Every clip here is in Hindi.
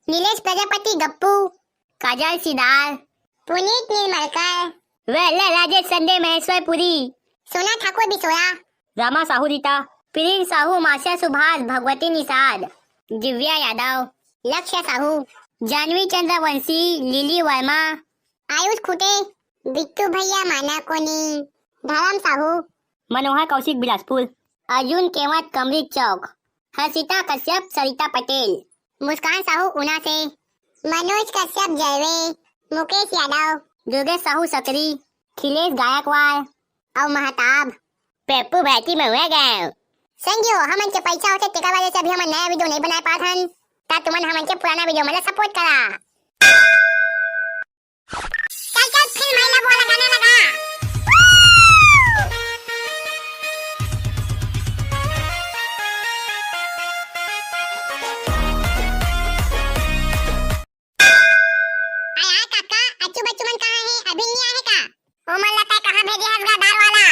नीलेश प्रजापति गप्पू, काजल सिदार, पुनीत नीलमलकर, वेला राजेश संडे महेश्वरपुरी, सोना ठाकुर बिसोया, रामा साहू रीता, प्रिंस साहू, मास्या सुभाष, भगवती निषाद, दिव्या यादव, लक्ष्य साहू, जानवी चंद्रवंशी, लिली वर्मा, आयुष खुटे, बिट्टू भैया माना कोनी, धरम साहू, मनोहर कौशिक बिलासपुर, अर्जुन केवट कमरीत चौक, हर्षिता कश्यप सरिता पटेल, मुस्कान साहू ऊना से, मनोज कश्यप जयवे, मुकेश यादव, दुर्गेश साहू सकरी, खिलेश गायकवाड़ और महताब, पेप्पू भाटी महुआ गाँव। संजो हमन के पैसा होते टेका वाले से अभी हम नया वीडियो नहीं बना पात हन, ता तुमन हमन के पुराना वीडियो में सपोर्ट करा। चल चल फिर महिला बोला गाना लगा। आया काका, अच्छू बच्चू मन कहाँ है? अभी नहीं आए का? ओ मन लगता है कहाँ भेजे है उसका दार वाला?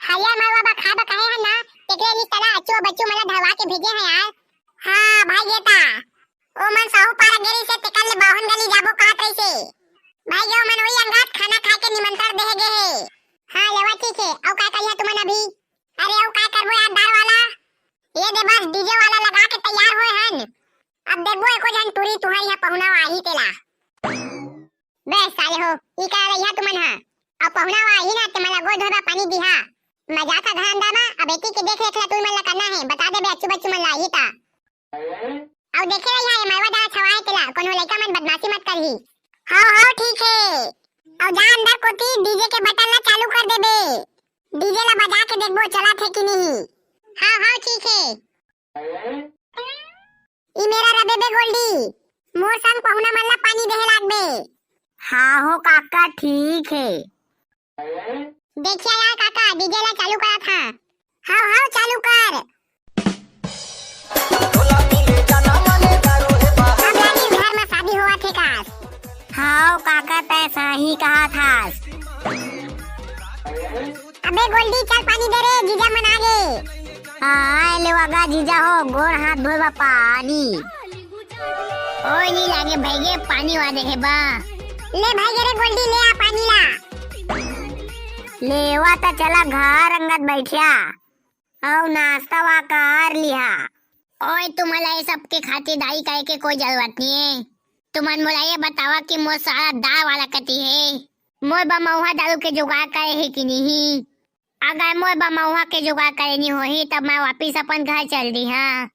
हरिया मरवा बा खा बा कहे है ना? टेकरे नी तला अच्छू बच्चू मला धरवा के भेजे है यार। हाँ भाई गेता। ओ मन साहू पारा गेरी से टेकल ले बाहन गली जाबो कहत रही से। भाई जो मन वही अंगात खाना खा के निमंत्रण दे गे है। हाँ लेवा ठीक है। औ का कहिया तुमन अभी? अरे औ का करबो यार दार वाला? ये दे बस डीजे वाला लगा के तैयार होए हन। अब देखबो एको जन टूरी तुहाई है पहुना आही तेला। बे साले हो, ई का रहिया तुमन हा? अब पहुना आही ना ते मला गोद धोबा पानी दिहा। मजा था घर अंदर में। अब बेटी के देख रेख ला तू मन ला करना है। बता दे बे अच्छू बच्चू मन लाई ता। और देखे रही है मरवा दाल छवाए तेला। कोनो लइका मन बदमाशी मत करही। हां ठीक है। और जा अंदर कोती डीजे के बटन ला चालू कर दे बे। डीजे ला बजा के देखबो चला थे कि नहीं। हां ठीक है। ई मेरा रबे बे गोल्डी। मोर संग पहुना मन ला पानी देहे लाग बे। हां हो काका ठीक है। देखिए यार काका डीजे ला चालू करा था। हाँ चालू कर। अब लागी घर में शादी हुआ थे काश। हाँ काका तैसा ही कहा था। अबे गोल्डी चल पानी दे रे जीजा मन आ गए। हाँ ले वागा जीजा हो गोड़ हाथ धोबा पानी। ओए नहीं लागे भाईगे पानी वा देखे बा। ले भाईगे रे गोल्डी ले आ पानी ला। लेवा ता चला घर अंगत बैठिया और नाश्ता वा कर लिहा। ओए तुम्हारा ये सब के खातिरदारी करे के कोई जरूरत नहीं है। तुमन मोला ये बतावा कि मोर सारा दाल वाला कती है। मोर बमौहा दारू के जुगाड़ करे है कि नहीं? अगर मोर बमौहा के जुगाड़ करे नहीं होही तब मैं वापिस अपन घर चल दी। हाँ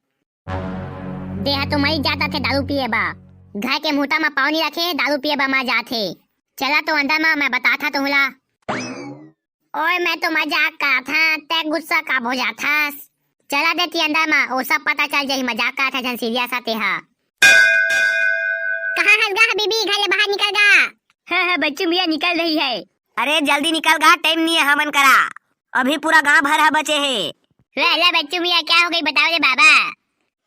देहा तो मई जाता थे दारू पिए बा। घर के मुहता में पानी रखे दारू पिए बा मैं जाथे। चला तो अंदर में मैं बताता तो होला। ओए मैं तो मजाक कर था ते गुस्सा कब हो जाता। चला देती अंदर में वो सब पता चल जाही मजाक कर था जन सीरियस आते हा। कहाँ हंस गा हबीबी घर ले बाहर निकल गा। हाँ बच्चू मियाँ निकल रही है। अरे जल्दी निकल गा टाइम नहीं है हमन करा। अभी पूरा गांव भर है बचे है। ले बच्चू मियाँ क्या हो गई बताओ रे बाबा।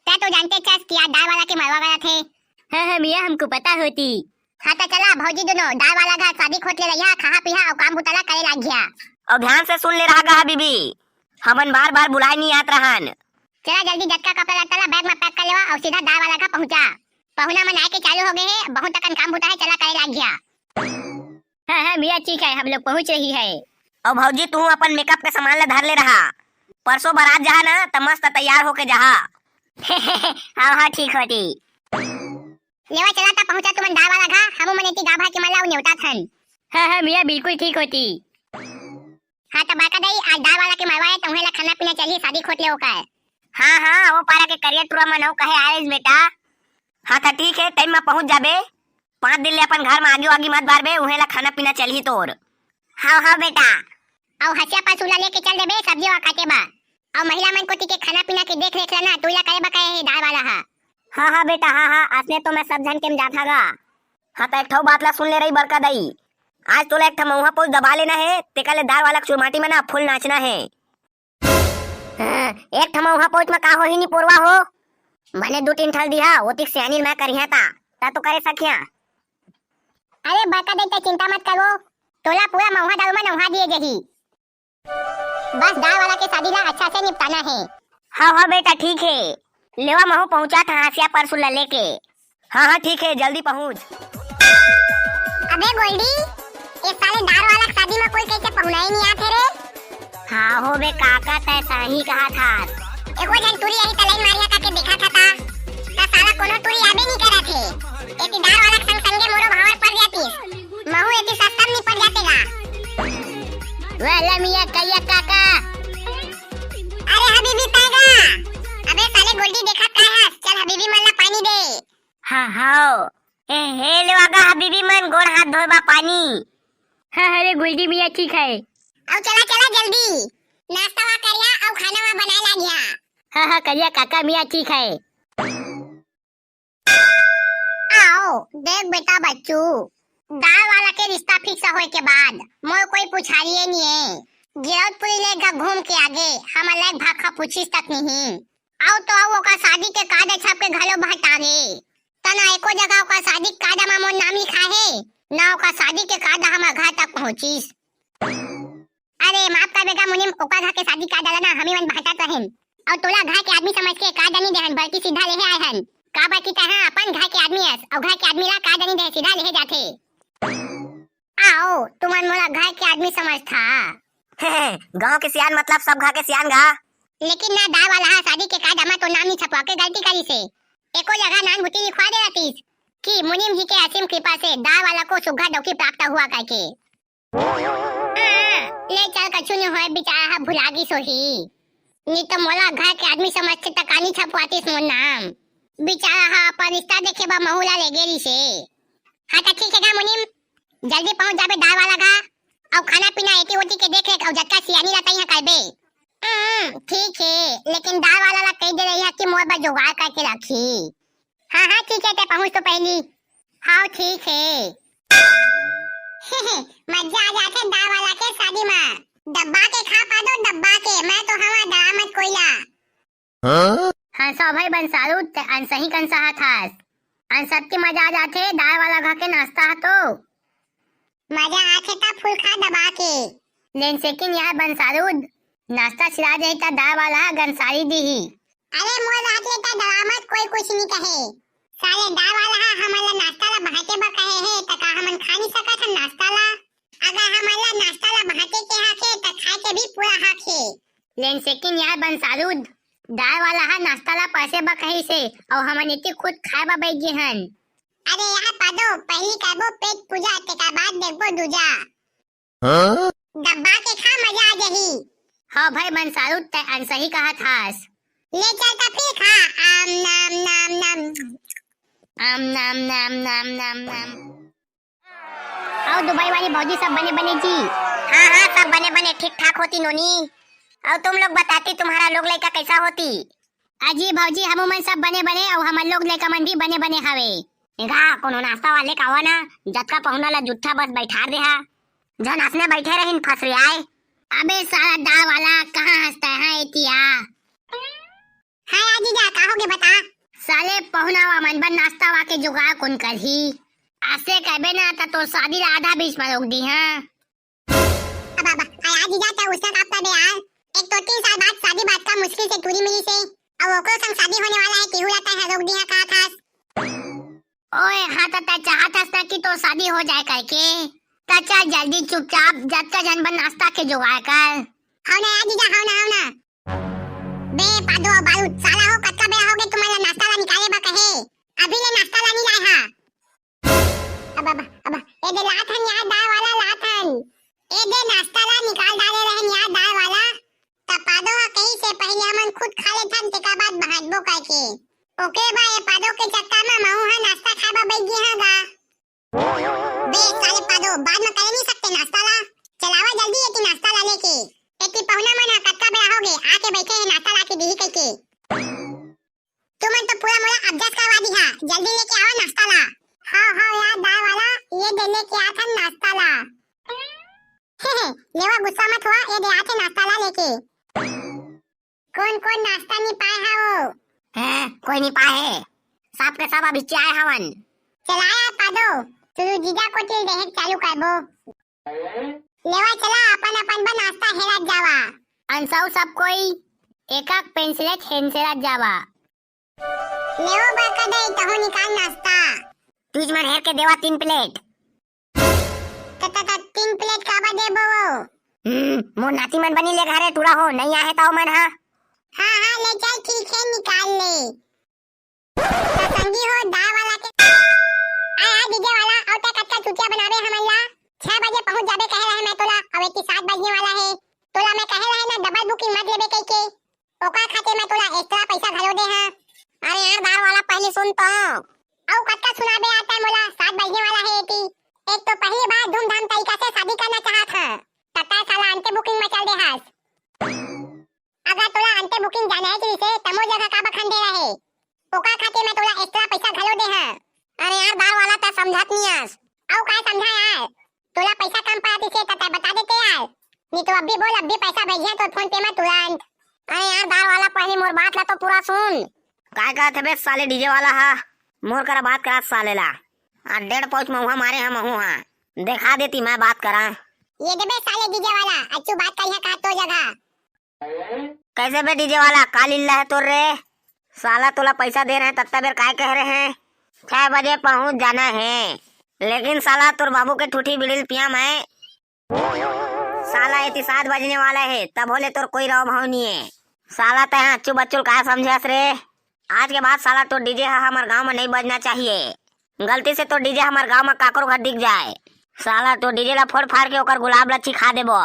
क्या तो जानते चस किया दाल वाला के मरवा गया थे। हाँ मियाँ हमको पता होती। हाँ तो चला भौजी दोनों दाल वाला घर शादी खोट ले रही खा पिहा और काम बुतला करे लाग गया। और ध्यान से सुन ले रहा गा बीबी। हमन बार बार बुलाए नहीं आत रहन। चला जल्दी जटका कपड़ा लत्ता ला बैग में पैक कर लेवा और सीधा दाल वाला का पहुंचा। पहुना मन आए के चालू हो गए है। बहुत तक काम बुता है चला करे लाग गया। हाँ मियाँ ठीक है हम लोग पहुंच रही है। और भौजी तू अपन मेकअप के सामान ला धर ले रहा। परसों बारात जहा ना तो मस्त तैयार होके जहा। हाँ ठीक होती। लेवा चला ता पहुंचा तुमन दाल वाला घा। हमू मनेती गाभा के मला नेवता थन। हाँ मियाँ बिल्कुल ठीक होती। हाँ तो बाका दई आज दाल वाला के मरवाए तुम्हें ला खाना पीना चाहिए शादी खोट ले होका है। हाँ वो पारा के करियर टूरा मन हो कहे आए बेटा। हाँ था ठीक है टाइम में पहुंच जाबे। 5 दिन ले अपन घर में आगी मत बारबे उहे ला खाना पीना चलही तोर। हाँ बेटा। और हसिया पसूला लेके चल देबे सब्जी वा काटे बा। और महिला मन को टिके खाना पीना के देख रेख लेना तू ला करे बा कहे दाल वाला हा। हाँ बेटा हाँ असने तो मैं सब जन के जाता गा। हाँ तो एक ठो बात ला सुन ले रही बरका दई। आज तोला एक ठमौहा पोज दबा लेना है तेका ले दाल वाला चुरमाटी में ना फुल नाचना है। एक ठमौहा पोज में का हो ही नहीं पोरवा हो। मैंने 2-3 ठल दिया ओतिक सियानी मैं करिया ता तो करे सखिया। अरे बरका दई चिंता मत करो। तोला पूरा मौहा दारू में नौहा दिए जही। बस दाल वाला के शादी ला अच्छा से निपटाना है। हाँ बेटा ठीक है। लेवा महू पहुंचा था हसिया परसुला लेके। हाँ हाँ ठीक है, जल्दी पहुँच। अबे गोल्डी, इस साले दार वाला शादी में कोई कैसे पहुना ही नहीं आते रे। हाँ हो बे काका, तैसा ही कहा था। एको जन तुरी यही तलाई मारिया करके देखा था ता साला कोनो तुरी आबे नहीं करा थे। एती दार वाला संग संगे मोरो भावर पड़ जाती, महू एती सस्ता नहीं पड़ जातेगा। वाला मियां कहिया काका। अरे हबीबी पाएगा। अबे साले गोल्डी देखा का है, चल हबीबी मन ला पानी दे। हाँ हाँ ए हे लेवागा हबीबी मन, गोड़ हाथ धोबा पानी। हाँ अरे गोल्डी मियां ठीक है। अब चला चला जल्दी, नाश्ता वा करिया और खाना वा बना ला गया। हाँ हाँ करिया काका मियां ठीक है। आओ देख बेटा बच्चू, दाल वाला के रिश्ता फिक्स होए के बाद मोर कोई पुछारिए नहीं है। गिरौदपुरी लेगा घूम के आगे हम अलग भाखा पूछिस तक नहीं। आओ तो आओ का शादी के कार्ड छाप के घलो बहटावे तना एको जगह का शादी कार्ड में मोर नाम लिखा है ना, का शादी के कार्ड हमार घर तक पहुंचिस। अरे माफ कर बेटा मुनिम, ओका घर के शादी कार्ड ना हमी मन बहटा रहन और तोला घर के आदमी समझ के कार्ड नहीं देहन, बल्कि सीधा लेहे आए हन। का बाकी तहां अपन घर के आदमी हस और घर के आदमी ला कार्ड नहीं दे, सीधा लेहे जाथे। आओ तुमन मोला घर के आदमी समझथा। गांव के सियान मतलब सब घर के सियान गा। लेकिन ना दाल वाला शादी के कार्ड हमार तो नाम नहीं छपवा के गलती करी से एको जगह नाम गुटी लिखवा दे रतीस कि मुनिम जी के असीम कृपा से दाल वाला को सुग्घा डौकी प्राप्त हुआ करके। ले चल कछु नहीं होए, बेचारा भुलागी सोही नहीं तो मोला घर के आदमी समझते तकानी छपवातीस मोर नाम। बेचारा हा अपन रिश्ता देखे बा महुला ले गेली से। हाँ तो ठीक है गा मुनिम, जल्दी पहुंच जाबे दाल वाला गा और खाना पीना एटी ओटी के देख रेख और जटका सियानी रहता यहाँ करबे। ठीक है, लेकिन दाल वाला ला कह दे रही है कि मोर बा जुगाड़ करके रखी। हाँ हाँ ठीक है, ते पहुंच तो पहली। हाँ ठीक है। मजा आ जाते दाल वाला के शादी में, डब्बा के खा पा दो डब्बा के, मैं तो हवा दरामद कोइला। हाँ सो भाई बंसालू ते अनसही कंसा थास अन सबके मजा आ जाते दाल वाला घर के नाश्ता तो मजा आते ता फुल खा दबा के। लेन सेकिन यार बंसालू नाश्ता छिला जाए ता दाल वाला गंसारी दी ही। अरे मोर रात ले ता दरामद कोई कुछ नहीं कहे, साले दाल वाला हमला नाश्ता ला बहाते बा कहे है त का हमन खा नहीं सकत हन नाश्ता ला। अगर हमला नाश्ता ला बहाते के हाके त खाए के भी पूरा हाके। लेन सेकिन यार बंसालू दाल वाला नाश्ता ला पैसे बा कही से और हमन इतनी खुद खाए बा बैठ गए हन। अरे यार पादो पहली करबो पेट पूजा तेका बाद देखबो दूजा। डब्बा के खा मजा आ जही। हाँ भाई बंसालू ते अनसही कहा थास। ले चल ता फिर खा। आम नाम नाम नाम आम नाम नाम नाम नाम नाम। आओ दुबई वाली भौजी सब बने बने जी। हाँ हाँ सब बने बने ठीक ठाक होती नोनी। और तुम लोग बताती तुम्हारा लोग लड़का कैसा होती। अजी भौजी हम मन सब बने बने और हमारे लोग लड़का मन भी बने बने हवे। गा कोनो नाश्ता वाले का ना जतका पहुना ला जुट्ठा बस बैठा दे हा जन हंसने बैठे रहिन फंस रे आए। अबे साला दाल वाला कहाँ हंसता है एतिया। हाय आजी जा कहोगे बता। साले पहुना वा मन बन नाश्ता वा के जुगाड़ कौन करही। ऐसे कहबे ना तो शादी ला आधा बीच में रोक दी हां। अब आजी जाता उसका कापता दे यार, एक तो 3 साल बाद शादी बात का मुश्किल से टूरी मिली से और ओकरो संग शादी होने वाला है केहू लाता है रोक दिया कहा था। ओए हाँ तो चाहत हस कि तो शादी हो जाए करके तो चल जल्दी चुपचाप जब तक जन बन नाश्ता के जुगाड़ कर। हां ना आजी जा हां ना बे पादो बालू साला हो कत्का बेरा हो गए तुम्हारा नाश्ता ला निकाले बा कहे अभी ले नाश्ता ला नहीं लाए हां। अब ए दे लाथन यार दाल वाला लाथन ए दे नाश्ता ला निकाल डाले रहन यार दाल वाला पादो कहीं से पहले हमन खुद खा ले थन तेका बाद भागबो करके। ओके बा ये पादो के चक्कर में महू है नाश्ता खाबा बैठ गई हां गा। बे साले पादो बाद में कर नहीं सकते नाश्ता ला, चलावा जल्दी ये नाश्ता ला लेके एती पहुना मन कत्का बेरा हो गए आके बैठे हैं नाश्ता ला के दी कह के। तुमन तो पूरा मोला अबजस करवा दी हां, जल्दी लेके आओ नाश्ता ला। हां यार दाल वाला ये दे लेके आ थन नाश्ता ला। लेवा गुस्सा मत हुआ, ये दे आते नाश्ता ला लेके। कौन नाश्ता नहीं पाए है वो हैं कोई नहीं पाए सब के सब अभी चाय हवन। चलाया पादो तू जीजा को तिल देख चालू करबो। लेवा चला अपन अपन बा नाश्ता हेरत जावा। अनसाउ सब कोई एक एक पेंसिल हेंसेरत जावा। लेओ बकदई तहो निकाल नाश्ता। तीज मन हेर के देवा 3 प्लेट। तता 3 प्लेट काबा देबो? मोर नाती मन बनी ले घरे टूरा हो नहीं आए ताऊ मन हा। हाँ हाँ ले चल ठीक है निकाल ले। तो संगी हो दाल वाला के आया डीजे वाला औता कच्चा चुटिया बनावे हमन ला 6 बजे पहुंच जाबे कहे रहे मैं तोला अब एती 7 बजने वाला है। तोला मैं कहे रहे ना डबल बुकिंग मत लेबे कह के ओका खाते मैं तोला एक्स्ट्रा पैसा घलो दे हां। अरे यार दाल वाला पहले सुन तो औ कच्चा सुनाबे आता मोला 7 बजने वाला है एती। एक तो पहली बार धूमधाम तरीका से शादी करना चाहत है तता साला अंते बुकिंग में चल दे हास। अगर तोला अंते बुकिंग जाना है कि से तमो जगह का बखन दे रहे ओका खाते मैं तोला एक्स्ट्रा पैसा घलो दे हां। अरे यार दाल वाला ता समझत नहीं आस। औ काय समझा यार तोला पैसा कम पड़ती से तता बता देते यार नहीं तो अभी बोल अभी पैसा भेजिए तो फोन पे में तुरंत। अरे यार दाल वाला पहले मोर बात ला तो पूरा सुन। काय कहत है बे साले डीजे वाला हा मोर करा बात करा साले ला 1.5 पाउच महुआ मारे हम महू हा देखा देती मैं बात करा। ये देबे साले डीजे वाला अच्छू बात करिया का तो जगह। कैसे बे डीजे वाला का लीला है तोर रे साला तोला पैसा दे रहे हैं तत्ता बेर काय कह रहे हैं 6 बजे पहुंच जाना है लेकिन साला तोर बाबू के ठूठी बिड़िल पिया मैं साला इतनी 7 बजने वाला है तब बोले तोर कोई रहो भाव नहीं है साला तय अच्छू बच्चू का समझास रे। आज के बाद साला तो डीजे हमारे गांव में नहीं बजना चाहिए। गलती से तो डीजे हमारे गांव में काकरो घर दिख जाए साला तो डीजे ला फोड़ फाड़ के ओकर गुलाब लच्छी खा देबो।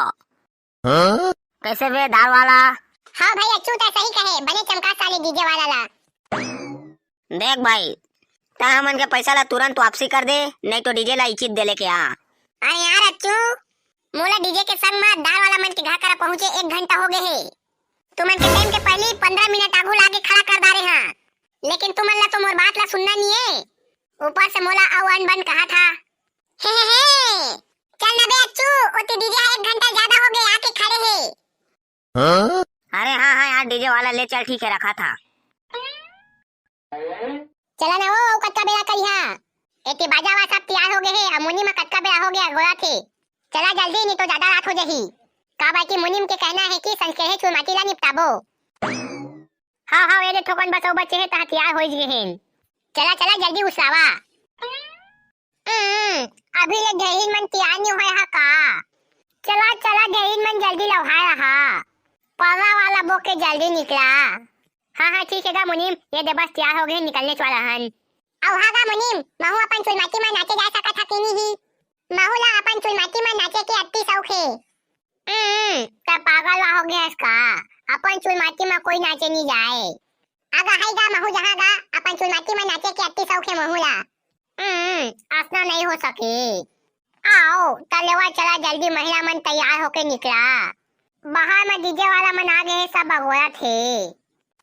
कैसे बे दाल वाला? हाँ भाई अच्छू तो सही कहे बने चमका साले डीजे वाला ला। देख भाई ता हमन के पैसा ला तुरंत वापसी कर दे नहीं तो डीजे ला इचित दे लेके आ। अरे यार अच्छू मोला डीजे के संग में दाल वाला मन के घर करा पहुंचे 1 घंटा हो गए है। तुमन के टाइम के पहले 15 मिनट आगू लागे खड़ा कर दारे हां लेकिन तुमन ला तो मोर बात ला सुनना नहीं है ऊपर से मोला अवन बन कहा था। हे चल ना बे अच्छू ओते डीजे 1 घंटा ज्यादा हो गए आके खड़े है। अरे हाँ हाँ यार डीजे वाला ले चल ठीक है रखा था। चला ना वो कच्चा बेड़ा करिया एते बाजावा सब तैयार हो गए है अमोनी में कच्चा बेड़ा हो गया गोरा थे। चला जल्दी नहीं तो ज्यादा रात हो जाही। का बाकी मुनिम के कहना है कि संस्केहे चुरमाटी ला निपटाबो। हाँ हाँ ये ठोकन बसो बच्चे है ता तैयार हो गए हैं। चला चला जल्दी उसावा। अभी ले ढेरीन मन तैयार नहीं होया का। चला चला ढेरीन मन जल्दी लवहाया हा पाला वाला बोके जल्दी निकला। हाँ हाँ ठीक है गा मुनिम ये दे बस तैयार हो गए निकलने वाला हन। औ हाँ गा मुनिम महू अपन चुरमाटी में नाचे जा सकत था कि नहीं महू ला अपन चुरमाटी में नाचे के अति शौक है। तब पागल हो गया इसका अपन चुलमाटी में कोई नाचे नहीं जाए। आगा हाई गा महू जहाँ गा अपन चुलमाटी में नाचे के अति शौक है महूला। आसना नहीं हो सके। आओ तलेवा चला जल्दी महिला मन तैयार होके निकला। बाहर में डीजे वाला मन आ गए सब अगोया थे।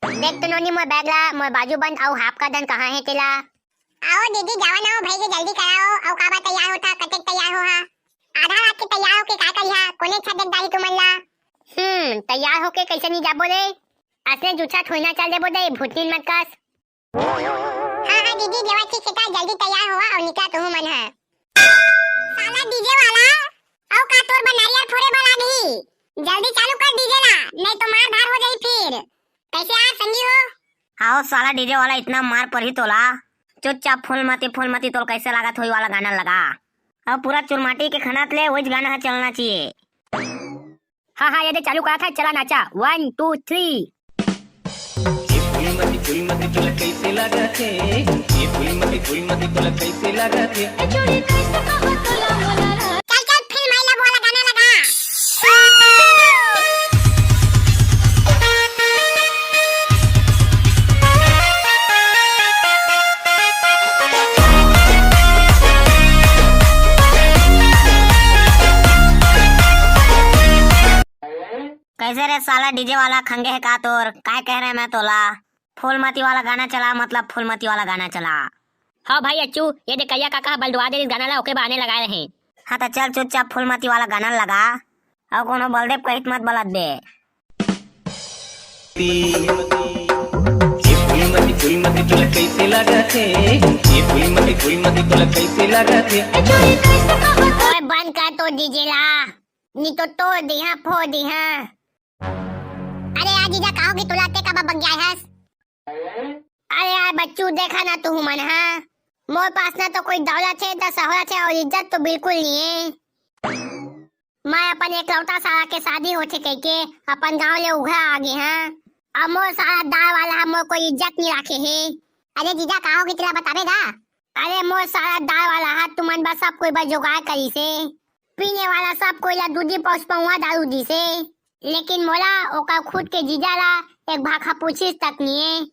देख तो नोनी मोर बैग ला मोर बाजू बंद और हाफ का दन कहाँ है तेला। आओ दीदी जावा ना भाई के जल्दी कराओ और काबा तैयार होता कटे तैयार हो हा आधा रात के तैयार होके का करिया कोने छदक दाई तुमन ला। तैयार होके कैसे नहीं जाबो रे असले जुछा थोइना चल देबो दे भूतनीन मत कस। हां हां दीदी देवा ठीक है जल्दी तैयार हुआ और निकला तू मन है। साला डीजे वाला औ का तोर बनारिया फोड़े वाला नहीं जल्दी चालू कर डीजे ला नहीं तो मार धार हो जाई फिर। कैसे आ संगी हो? आओ साला डीजे वाला इतना मार पर ही तोला चुपचाप फूलमती तोल कैसे लागत होई वाला गाना लगा। अब पूरा चुरमाटी के खनात ले वही गाना चलना चाहिए। हाँ हाँ ये दे चालू करा था चला नाचा 1 2 3। फूलमती तोला कैसे लागत है ये फूलमती तोला कैसे लागत है चल चल फिर महिला वाला गाना लगा। कैसे रे साला डीजे वाला खंगे है का तोर काय कह रहे मैं तोला फूलमती वाला गाना चला मतलब फूलमती वाला गाना चला। हाँ भाई अच्छू ये दे कैया काका बलदुआ दे इस गाना ला ओके बहाने लगाए रहे। हाँ तो चल चुपचाप फूलमती वाला गाना लगा और कोनो बलदेव कहित मत बलद दे। ये फूलमती तोला कैसे लागत है ये फूलमती तोला कैसे लागत है। ओए बंद कर तो डीजे ला नहीं तो तोड़ दिया फोड़ दिया। अरे आज जीजा कहोगे तुलाते कब बग गया है। अरे यार बच्चू देखा ना तू मन हाँ, मोर पास ना तो कोई दौलत है ना शोहरत है और इज्जत तो बिल्कुल नहीं है। मैं अपन एकलौता साला के शादी होते कह के अपन गांव ले उघरा आ गए हाँ, अब मोर साला दार वाला हम मोर कोई इज्जत नहीं रखे है। अरे जीजा का होगी तेरा बतावेगा? अरे मोर साला दार वाला हाथ तुमन बस सब कोई बस जुगाड़ करी से, पीने वाला सब कोई ला दूधी पहुंच पहुआ दारू दी से, लेकिन मोला ओका खुद के जीजा ला एक भाखा पूछीस तक नहीं है।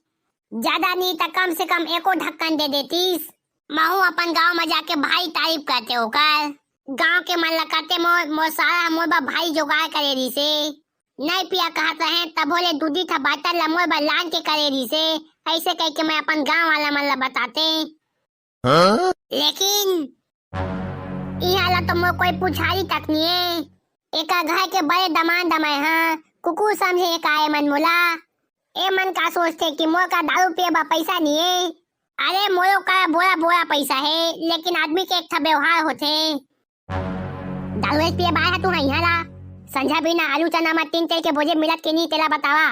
ज्यादा नहीं तो कम से कम एको ढक्कन दे देतीस। महू अपन गांव में जाके भाई तारीफ करते होकर, गांव के मन लगाते मोर सारा मोर बा भाई जुगाड़ करे दी से, नहीं पिया कहते हैं तब बोले दूधी था बाटल ला मोर बा लान के करे दी से, ऐसे कह के मैं अपन गांव वाला मन ला बताते। लेकिन यहाँ ला तो मोर कोई पुछारी तक नहीं है। एक घर के बड़े दमान दमाए हाँ, कुकुर समझे एक आए मन मोला। ए मन का सोचते कि मोर का दारू पिए बा पैसा नहीं है। अरे मोरो का बोरा बोरा पैसा है, लेकिन आदमी के एक था व्यवहार होते। दारू पिए बाय है तू यहाँ ला, संझा बिना आलू चना में 3 तेल के बोझे मिलत के नहीं तेला बतावा।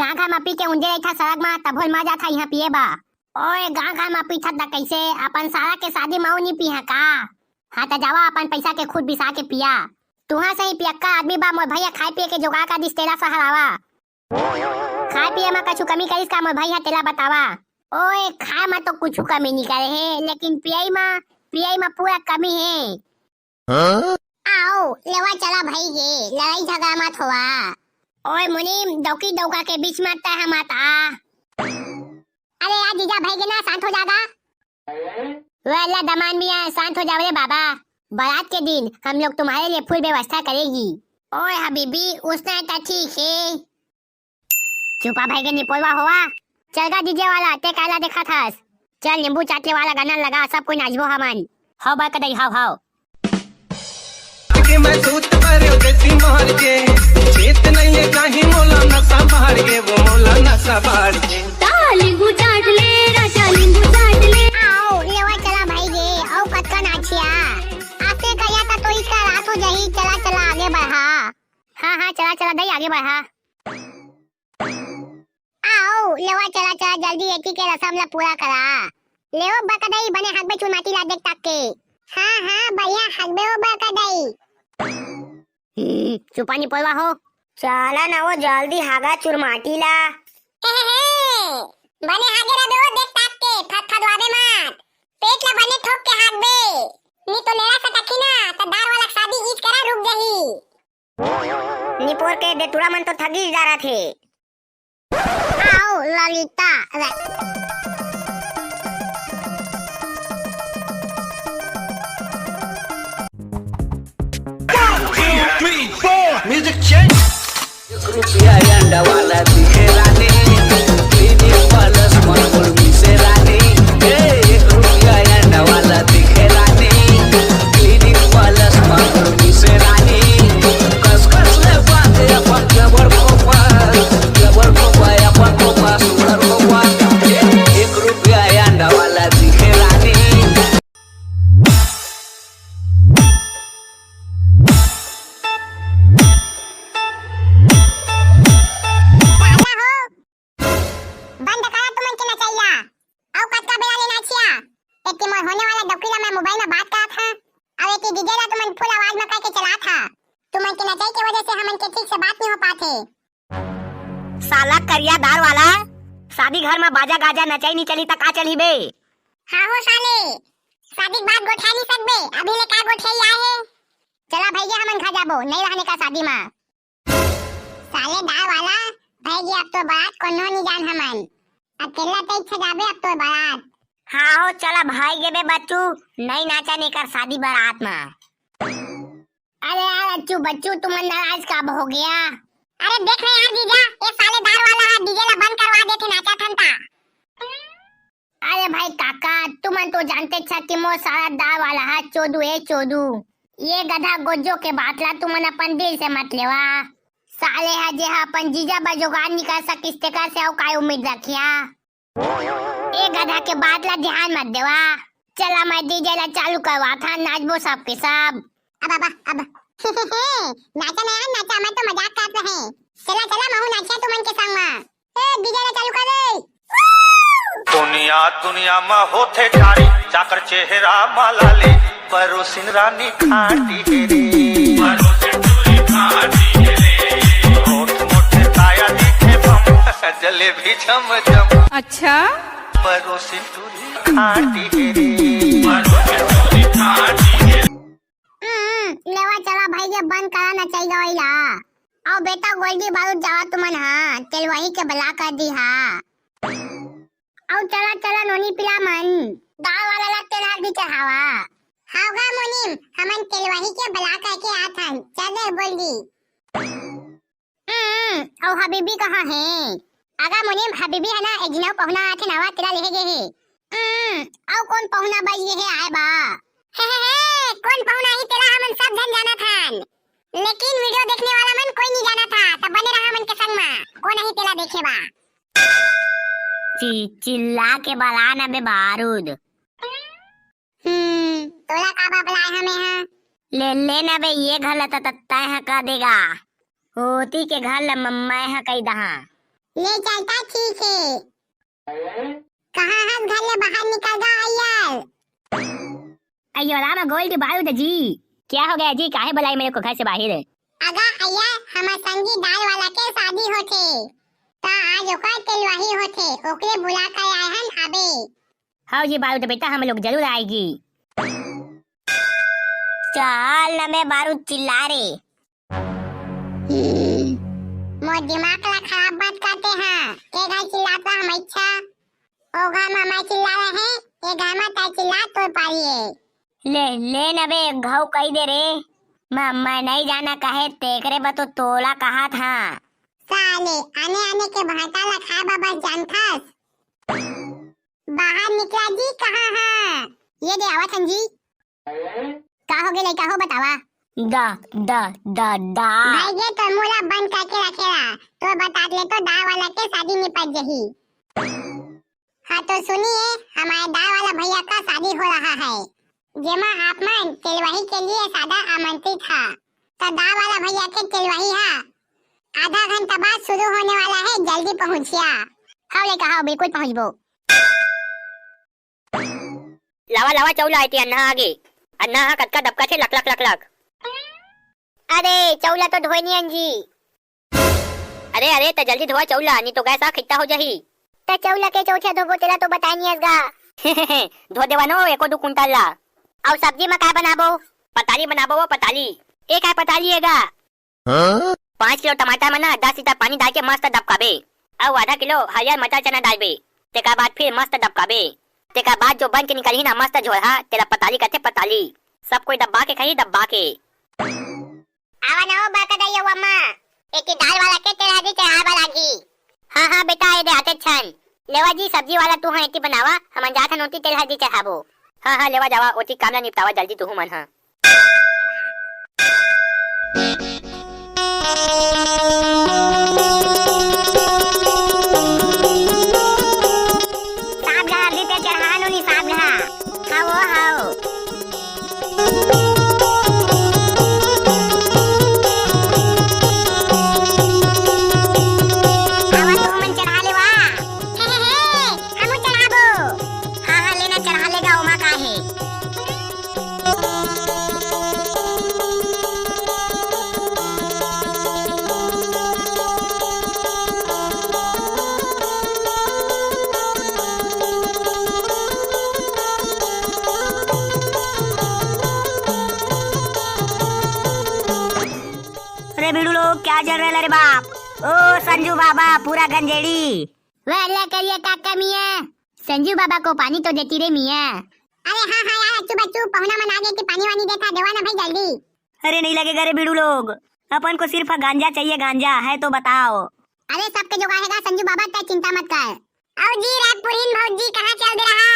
गाँव में पी के उंजे था सड़क में तब भोल मजा था यहाँ पिए बा। ओए गाँव में पीछा था कैसे अपन सारा के शादी माऊ नहीं पिया का? हाँ तो जावा अपन पैसा के खुद बिसा के पिया। तुहा सही पियक्का आदमी बा मोर भैया खाए पिए के जुगाड़ का दिस तेला सहारावा। खाए पिए में कछु कमी करिस का मोर भैया तेला बतावा। ओए खाए में तो कुछ कमी नहीं करे है, लेकिन पियाई में पूरा कमी है। आओ लेवा चला भाई ये लड़ाई झगड़ा मत हुआ। ओए मुनीम दौकी दौका के बीच में आता है माता। अरे यार जीजा भाई के ना शांत हो जागा। अल्लाह दमान भी है, शांत हो जाओ रे बाबा। बारात के दिन हम लोग तुम्हारे लिए फुल व्यवस्था करेगी। ओए हबीबी उसने तो ठीक है। चुपा भाई के निपोलवा हुआ। चल गा डीजे वाला ते काला देखा थास। चल नींबू चाटले वाला गाना लगा, सब कोई नाचबो हमन। हाउ बा कदई हाउ के मैं सूत पर देसी मार के चेत नहीं है कहीं मोला नशा मार के, वो मोला नशा मार के नींबू चाट ले राजा नींबू चाट ले। आओ लेवा चला भाई ये आओ कटका नाचिया। आपसे कहिया था तो इसका रात हो जाही। चला चला आगे बढ़ा। हाँ चला दई आगे बढ़ा। आओ लेवा चला चला जल्दी एकी के रसम ला पूरा करा। लेओ बकदई बने हक में चुनमाटी ला देख तक के। हाँ भैया हक में वो बकदई। चुपा निपोलवा हो। चला ना वो जल्दी हागा चुरमाटी ला। बने हागे रे दो देख ताक के फटफटवा दे मत। पेट ला बने ठोक के हाग बे, नी तो लेला से तकी ना त दार वाला शादी ईज करा रुक जही। निपोर के दे तुरा मन तो ठगी जा रहा थे। आओ ललिता म्यूजिक चेंज। रुपया अंडा वाला दिखे रानी, क्लिनिक वाला स्मॉल मिसे रानी। 1 रुपया अंडा वाला दिखे रानी, क्लिनिक वाला स्मॉल मिसे रानी। कस ले बाते अपन जबर कोपा अपन कोपा सुगर कोपा। 1 रुपया अंडा वाला दिखे रानी। बंद करा तुमन के नचैया। आओ कटका बेला लेना छिया। एक मोर होने वाला डबकीला मैं मोबाइल में बात करा था, और एक डीजे ला तुमन फुल आवाज में करके चला था। तुमन के नचाई की वजह से हमन के ठीक से बात नहीं हो पाते। साला करियादार वाला, शादी घर में बाजा गाजा नचाई नहीं चली तक आ चली बे। हाँ हो साले, शादी के बाद गोठा नहीं सकबे, अभी ले का गोठे आए है। चला भैया हमन खा जाबो, नहीं रहने का शादी में। साले दार वाला भैया अब तो बारात कोनो नहीं जान हमन, अकेला ते सजाबे अब तो बारात। हाँ हो चला भाई गे बे बच्चू, नहीं नाचा नहीं कर शादी बारात में। अरे यार अच्छू बच्चू तुमन नाराज कब हो गया? अरे देख रहे यार जीजा, ये साले दार वाला डीजे ला बंद करवा देते नाचा थनता। अरे भाई काका तुमन तो जानते छ कि मोर सारा दार वाला है चोदू। ये गधा गोजो के बातला तुमन अपन दिल से मत लेवा। साले है जे अपन जीजा बा जुगाड़ निकाल सकिस तेकर से और काय उम्मीद रखिया। ए गधा के बातला ध्यान मत देवा। चला मैं डीजे ला चालू करवा था, नाचबो सब के सब। अब नाचा नहीं नाचा, मैं तो मजाक करते हैं। चला महू नाचा तुमन के संग में। ए डीजे ला चालू कर दे। दुनिया दुनिया में होते जारी जाकर चेहरा मालाले परोसिन रानी खाटी हेरे होठ मोटे ताया दिखे बम जलेबी झम झम अच्छा परोसिन तुरी खाटी हेरे लेवा चला भाई के बंद कराना चाहिए ओइला आओ बेटा गोल्डी बारूद जावा तुमन हां तेल वही के बला कर दी हां आओ चला चला नोनी पिला मन दाल वाला ला तेल हल्दी चढ़ावा हावगा मुनीम हमन तेल वही के बला करके आथन चले गोल्डी आओ हबीबी कहां है आगा मुनीम हबीबी है ना एक दिनों पहुना आथे नवा तेरा ले गए है आओ कौन पहुना बाई ये है आए बा हे कौन पहुना ही तेरा हमन सब जन जाना था लेकिन वीडियो देखने वाला मन कोई नहीं जाना था तब बने रहा मन के संग में कौन नहीं तेरा देखे बा चिल्ला के बला ना बे बारूद। तोला का बा बुलाए हमें हां ले ना बे ये घर ला तत्ता है का देगा होती के घर ला मम्मा है कई दहा ले चलता ठीक है कहां हम घर ले बाहर निकल जा यार अयो रामा गोल्डी बारूद जी क्या हो गया जी काहे बुलाई मेरे को घर से बाहर? अगा अय्या हमार संगी दाल वाला के शादी होथे ता आज ओकर तेलवाही होथे ओकरे बुला कर आए हन अबे हाँ जी बारूद बेटा हम लोग जरूर आएगी। चल ना बे बारूद चिल्ला रे मोर दिमाग ला खराब मत करते हैं के घर चिल्लाता हम अच्छा ओ घर में मैं चिल्ला रहे हैं ये घर में ता चिल्ला तो पाइए ले ना बे घाव कई दे रे मम्मा नहीं जाना कहे तेकरे बतो तोला कहा था साले आने आने के भाटा ला खा बाबा जानथास बाहर निकला जी कहाँ है ये दे आवा जी का हो गए का हो बतावा दा दा दा दा भाई ये तो मुला बंद करके रखेला तो बता दे तो दाल वाला के शादी निपट जही हाँ तो सुनिए हमारे दाल वाला भैया का शादी हो रहा है जेमा आप मन तेलवाही के लिए सादा आमंत्रित था तो दाल वाला भैया के तेलवाही है आधा घंटा बाद शुरू होने वाला है जल्दी पहुंचिया हाँ ले कहा बिल्कुल पहुंचबो लावा लावा चौला आती अन्ना आगे अन्ना हा कटका दबका थे लक लक लक लक अरे चौला तो धोई नहीं अंजी अरे अरे तो जल्दी धोआ चौला नहीं तो गैस खिट्टा हो जही ते चौला के चौथे धोबो तेला तो बताई नहीं असगा धो देवानो एको दो कुंटल ला और सब्जी में काय बनाबो पताली बनाबो वो पताली एक है पताली हैगा 5 किलो टमाटर में ना 10 लीटर पानी डाल के मस्त दबकाबे और आधा किलो हरियर मटर चना डालबे तेका बाद फिर मस्त दबकाबे तेका बाद जो बन के निकली ना मस्त झोला तेरा पताली कहते पताली सब कोई दब्बा के खाई दब्बा के आवा ना हो बाका दैयो अम्मा एक दाल वाला के तेरा दी चढ़ावा लागी हाँ हाँ बेटा ये दे आते छन लेवा जी सब्जी वाला तू हाँ एती बनावा हम जात हन ओती तेल हल्दी चढ़ाबो हाँ हाँ लेवा जावा ओती काम ना निपटावा जल्दी तू मन हाँ साब घा हल्दी तेल चढ़ानो नी साब घा खाओ हाओ आवा तू मन चढ़ा लेवा हमू चढ़ाबो हाँ हाँ लेना चढ़ा लेगा ओमा का है अरे बिड़ू लोग क्या चल रहा है रे बाप ओ संजू बाबा पूरा गंजेड़ी वे अल्लाह करिए काका मियां संजू बाबा को पानी तो देती रे मियां अरे हाँ हाँ यार अच्छू बच्चू पहुना मन आगे की पानी वानी देता देवा ना भाई जल्दी अरे नहीं लगेगा रे बिड़ू लोग अपन को सिर्फ गांजा चाहिए गांजा है तो बताओ अरे सबके जुगाड़ हैगा संजू बाबा तक चिंता मत कर और जी राजपुरीन भौजी कहाँ चल दे रहा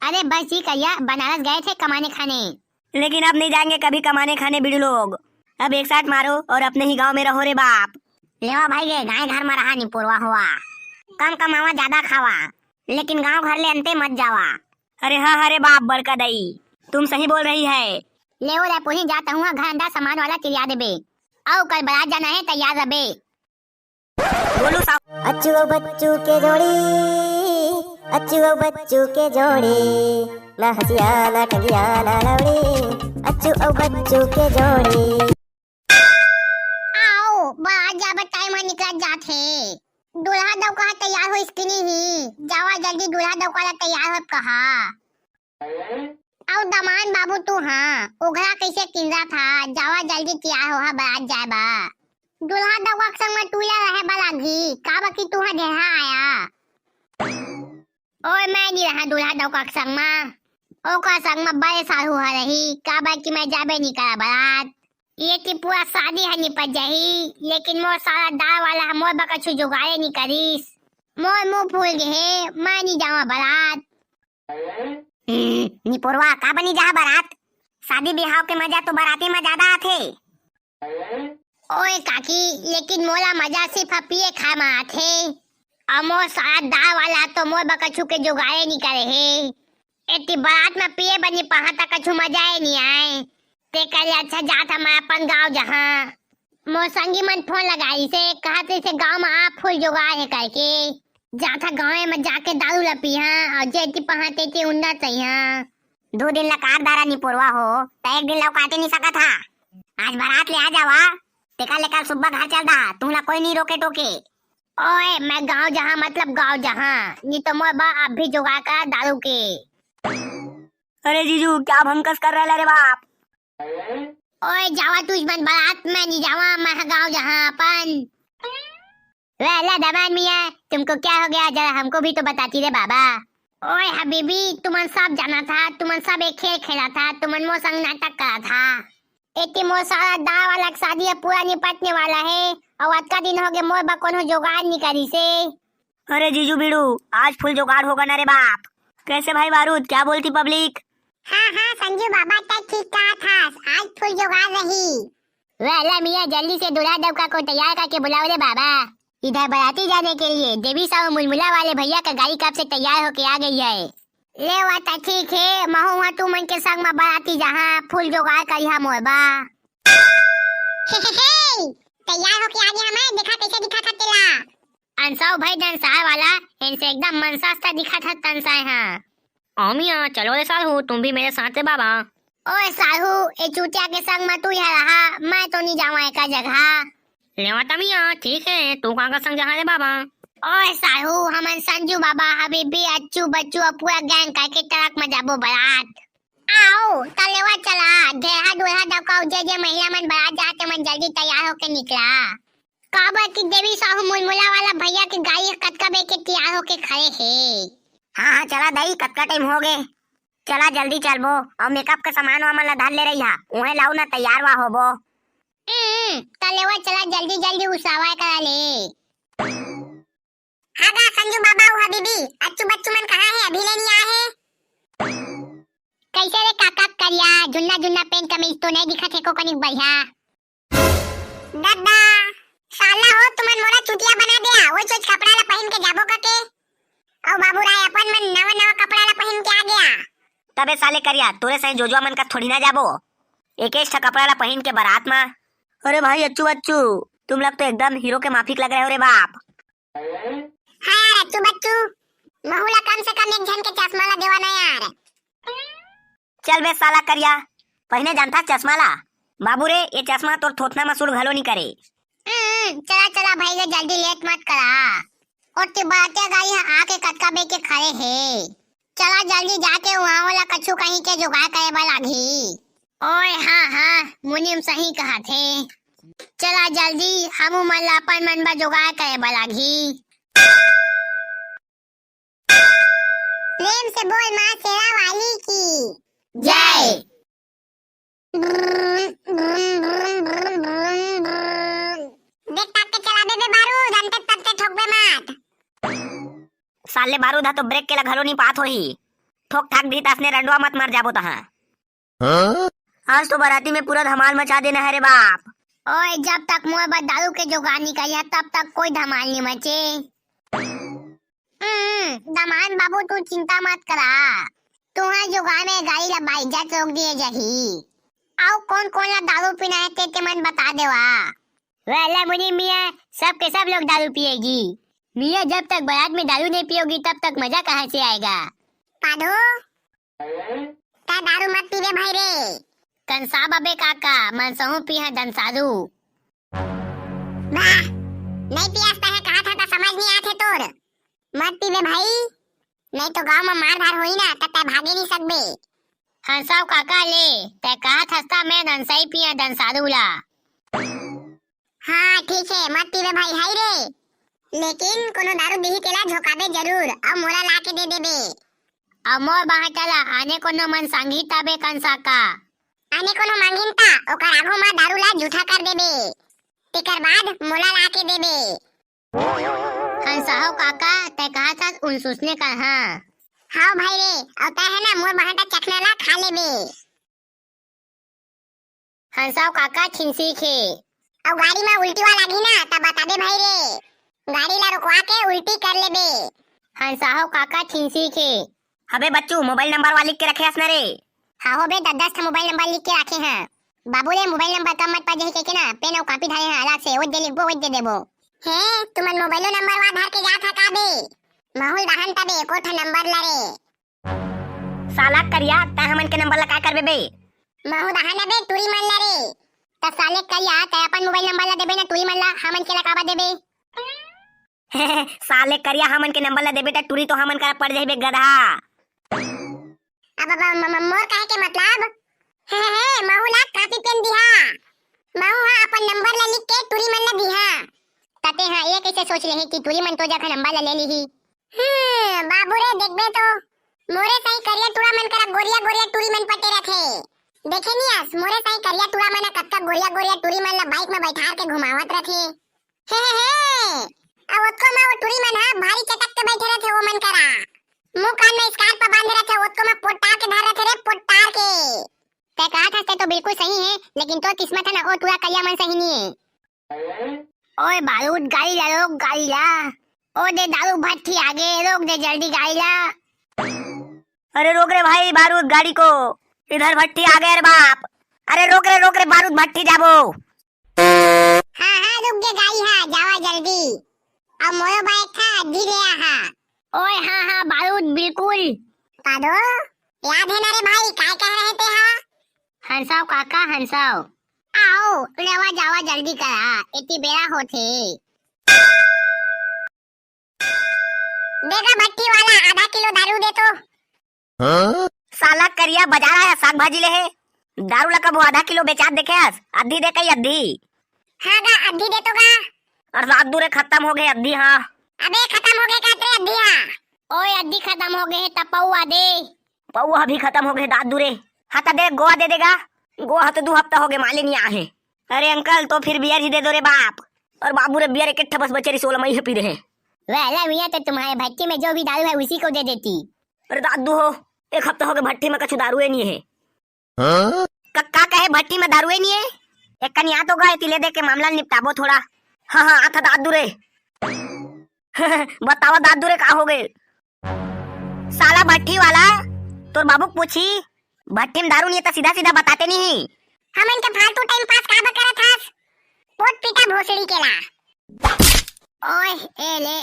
अरे बस जी कहिया बनारस गए थे कमाने खाने लेकिन अब नहीं जाएंगे कभी कमाने खाने बिड़ू लोग अब एक साथ मारो और अपने ही गांव में रहो रे बाप लेवा भाई गे गाय घर में रहा नहीं पूर्वा हुआ कम कमावा ज्यादा खावा लेकिन गांव घर ले अंते मत जावा अरे हाँ हाँ रे बाप बड़का दई तुम सही बोल रही है ले वो पुही जाता हूँ घर अंदर सामान वाला चिरिया देबे आओ कल बारात जाना है तैयार रहे बोलो अच्छू बच्चू के जोड़ी अच्चू और बच्चू के जोड़े, ना हंसिया ना टंगिया ना लवड़ी, अच्चू और बच्चू के जोड़े। आओ बाहर जा टाइम निकल जाते। दूल्हा दौका तैयार हो इसकी नहीं जावा जल्दी दूल्हा दौका तैयार हो कहा। और दमान बाबू तू हाँ उघरा कैसे किंजा था जावा जल्दी तैयार हो बारात जाए बा। दूल्हा दौका संग में तूला रहे बा लागी का बाकी तू हाँ ढेहा आया। ओए मैं नहीं रहा दूल्हा दौका संग में ओका संग में बड़े साल हुआ रही का बाकी मैं जाबे नहीं करा बारात। ये कि पूरा शादी है निपट जाही लेकिन मोर सारा दाल वाला मोर बकछु जुगाड़े नहीं करीस। मोर मुंह फूल गए मैं नहीं जावा बारात। निपुरवा का बनी जहा बारात, शादी ब्याह के मजा तो बाराती में ज्यादा आथे। ओए काकी लेकिन मोला मजा सिर्फ पिए खा में आथे और मोर सारा दाल वाला तो मोर बकछु के जुगाड़े नहीं करे है। इतनी बारात में पिए बनी पहा तक कछु मजा ही नहीं आए। ते कल अच्छा जात हम अपन गांव जहाँ मोर संगी मन फोन लगाई से कहते से गांव में आप फूल जुगाड़ है करके जाता गाँव में जाके दारू लपी हाँ और जेती पहाते थे उन्ना चाहिए। 2 दिन लकार दारा निपुरवा हो तो 1 दिन लव काटे नहीं सका था। आज बारात ले आ जावा तेका लेकर सुबह घर चल दा तुमला कोई नहीं रोके टोके। ओए मैं गांव जहाँ मतलब गांव जहाँ नहीं तो मोर बा अब भी जुगाड़ कर दारू के। अरे जीजू क्या भंकस कर रहा है रे बाप। ओए जावा तू इस बन बारात में नहीं जावा मैं गांव जहाँ अपन। वेला दमान मियाँ तुमको क्या हो गया जरा हमको भी तो बताती रे बाबा। ओए हबीबी तुमन सब जाना था तुमन सब एक खेल खेला था तुमन मो संग नाटक करा था। इतनी मोर सारा दाव वाला शादी है पूरा निपटने वाला है और आज का दिन हो गया मोर बा कोनो जुगाड़ नहीं करी से। अरे जीजू बीड़ू आज फुल जुगाड़ होगा ना रे बाप। कैसे भाई बारूद क्या बोलती पब्लिक। हाँ हाँ संजू बाबा तक ठीक कहा था आज फुल जुगाड़ रही। वेला मियाँ जल्दी से दूल्हा दौका को तैयार करके बुलाओ रे बाबा। इधर बाराती जाने के लिए देवी साहू मुलमुला वाले भैया का गाड़ी कब से तैयार होके आ गई है। ले वाता ठीक है महू वहाँ तू मन के संग में बाराती जहाँ फुल जुगाड़ करी हम मोरबा। तैयार होके आ गया मैं देखा कैसे दिखा था तेला। अंसाऊ भाई दंसार वाला इनसे एकदम मनसास्ता दिखा था तंसाए हाँ। मियाँ चलो रे साहू तुम भी मेरे साथ है बाबा। ओए साहू ए चूतिया के संग में तू यहाँ रहा मैं तो नहीं जाऊँ एक जगह। लेवाता मियाँ ठीक है तू कहाँ का संग जहाँ रे बाबा। ओए साहू हमन संजू बाबा हबीबी अच्छू बच्चू और पूरा गैंग करके ट्रक में जाबो बारात। आओ तलेवा चला ढेहा दूल्हा दौका जे महिला मन बारात जाते मन जल्दी तैयार होके निकला। काबर की देवी साहू मुलमुला वाला भैया की गाड़ी कतका बे के तैयार होके खड़े है। हाँ चला दई कतका टाइम हो गए चला जल्दी चलबो और मेकअप का सामान वामान ला धार ले रही हा उहे लाऊ ना तैयार वा होबो। तलेवा चला जल्दी जल्दी उसावा करा ले। हागा संजू बाबा और हबीबी अच्छू बच्चू मन कहाँ है अभी ले नहीं आए हैं। कैसे रे काका करिया जुन्ना जुन्ना पेन कमीज तो नहीं दिखा थे को कनिक बढ़िया। दादा साला हो तुमन मोरा चुटिया बना दिया वो चोच कपड़ा ला पहन के जाबो कके और बाबू राय अपन मन नवा नवा कपड़ा ला पहन के आ गया। तबे साले करिया तोरे सही जोजुआ मन का थोड़ी ना जाबो एक कपड़ा ला पहन के बारात में। अरे भाई अच्छू बच्चू तुम लोग तो एकदम हीरो के माफिक लग रहे हो रे बाप। हाँ यार अच्छू बच्चू महुला कम से कम एक जन के चश्मा ला देवा ना यार। चल बे साला करिया पहने जानता चश्मा ला बाबू रे ये चश्मा तोर थोथना में सुर घलो नहीं करे। चला चला भाई ले जल्दी लेट मत करा और ते बाते गाड़ी आके कटका बे के खड़े है। चला जल्दी जाके वहाँ वाला कछु कहीं के जुगाड़ करे वाला भी। ओए हाँ हाँ मुनीम सही कहा थे चला जल्दी हमू मन ला अपन मन बा जुगाड़ करे वाला भी। प्रेम से बोल माँ शेरा वाली की जय। देख ताक के चला बे बारूद अंते तक ठोकबे मत। साले बारूद तो ब्रेक के ला घलो नहीं पात होही ठोक ठाक दी तासने रंडवा मत मर जाबो तहां। आज तो बाराती में पूरा धमाल मचा देना है रे बाप। ओए जब तक मुँह पर दारू के जुगाड़ निकलिया तब तक कोई धमाल नहीं मचे। दमान बाबू तू चिंता मत करा तुम्हारे जुगाड़ में गाड़ी ला बाइज्जत रोक दिए जही। आओ कौन कौन ला दारू पीना है ते मन बता देवा। वेला मुनी मियाँ सब के सब लोग दारू पिएगी मियाँ जब तक बारात में दारू नहीं पियोगी तब तक मजा कहाँ से आएगा। पादो ता दारू मत पीवे भाई रे। कंसा बबे काका मनसहू पिया दनसादू। वाह नहीं पियासता है कहा था समझ नहीं आते तोर। मत पीवे भाई नहीं तो गांव में मार धार होई ना तब भागे नहीं सकबे। हंसाओ काका ले ते कहा था मैं दनसाई पिया दनसादू ला। हाँ ठीक है मत पीवे भाई हाय रे। लेकिन कोनो दारू दिही केला झोकाबे जरूर और मोला ला के दे देबे। अमोर बाहटला आने को न मन सांगी ताबे कंसा का। आने कोनो मांगिन ता ओकर आगो मा दारू ला झूठा कर देबे। तेकर बाद मोला ला के देबे। हंसाओ काका ते कहा था उन सुसने का। हाँ हाँ भाई रे औता है ना मोर बहाटा चखना ला खा लेबे। हंसाओ काका छिंसी खे। और गाड़ी में उल्टी वा लागी ना तब बता दे भाई रे। गाड़ी ला रुकवा के उल्टी कर लेबे। हंसाओ काका छिंसी खे। अबे बच्चू मोबाइल नंबर वाली के रखे हस ना रे। हाँ हो बे 10 मोबाइल नंबर लिख के रखे हैं। बाबू रे मोबाइल नंबर कम मत पजे के ना पेन और कॉपी धारे हैं अलग से वो दे लिखबो वो दे देबो। हे तुमन मोबाइलो नंबर वा धार के जा था का बे। माहौल दहन तबे एको ठा नंबर ला रे। साला करिया ता हमन के नंबर ला का करबे बे। माहौल दहन बे टूरी मन ला रे। त साले करिया त अपन मोबाइल नंबर ला देबे ना टूरी मन ला हमन के ला काबा देबे। साले करिया हमन के नंबर ला देबे ता टूरी तो हमन का पड़ जाबे गधा। अब मोर कहे के मतलब हे माहौल ला कॉपी पेन दिहा। माहू हां अपन नंबर ला लिख के टूरी मन ला दिहा। तते हाँ ये कैसे सोच रहे कि टूरी मन तो जाकर नंबर ला ले ली ही। बाबू रे देखबे तो मोरे सही करिया टूरा मन करा गोरिया गोरिया टूरी मन पटे रखे। देखे नहीं आस मोरे सही करिया टूरा मन कत्ता गोरिया गोरिया टूरी मन ला बाइक में बैठा के घुमावत रखे। हे अब उसको में वो टूरी मन हा भारी चटक के बैठे रखे वो मन करा। मुंह कान में स्कार्फ पर बांधे रखे उसको में पोटार के धर रखे रे पोटार के। ते कहा था तो बिल्कुल सही है लेकिन तो किस्मत है ना ओ टूरा करिया मन सही नहीं है। ओए बारूद गाड़ी ला रोक गाड़ी ला। ओ दे दारू भट्टी आगे रोक दे जल्दी गाड़ी ला। अरे रोक रे भाई बारूद गाड़ी को। इधर भट्टी आ गए रे बाप। अरे रोक रे बारूद भट्टी जाबो। हाँ रुक दे गाड़ी हा जावा जल्दी। अब मोयो बाइक था अड्डी ले आहा। ओए हाँ बारूद बिल्कुल। पादो याद है ना रे भाई काय कह रहे थे हा। हंसाओ काका हंसाओ आओ लेवा जावा जल्दी करा इतनी बेरा होथे। देगा भट्टी वाला आधा किलो दारू दे तो। साला करिया बाजार आया साग भाजी ले है। दारू ला कब आधा किलो बेचात देखे हस अद्धी दे कई अद्धी। हाँ गा अद्धी दे तो गा। और रात दूरे खत्म हो गए अद्धी। हाँ अबे खत्म हो गए का तेरे अद्धी हा। ओए अद्धी खत्म हो गए तब पौआ दे। पौआ भी खत्म हो गए दाद दूरे। हाँ तो दे गोवा दे देगा। गोवा तो 2 हफ्ता हो गए माले नहीं आए। अरे अंकल तो फिर बियर ही दे दो रे बाप। और बाबू रे बियर इकट्ठा बस बचेरी 16 मई पी रहे। वह मियाँ तो तुम्हारे भट्टी में जो भी दारू है उसी को दे देती। अरे दादू हो 1 हफ्ता हो गए भट्टी में कछु दारू नहीं है। कक्का कहे भट्टी में दारू नहीं है। एक कन्या तो गए तिले दे के मामला निपटाबो थोड़ा। हाँ आता दादू रे। बताओ दादू रे का हो गए। साला भट्टी वाला तोर बाबू पूछी भट्टी में दारू नहीं है तो सीधा सीधा बताते नहीं। हम इनके फालतू टाइम पास काबा करत हस। पोट पीटा भोसड़ी केला। ओए ए ले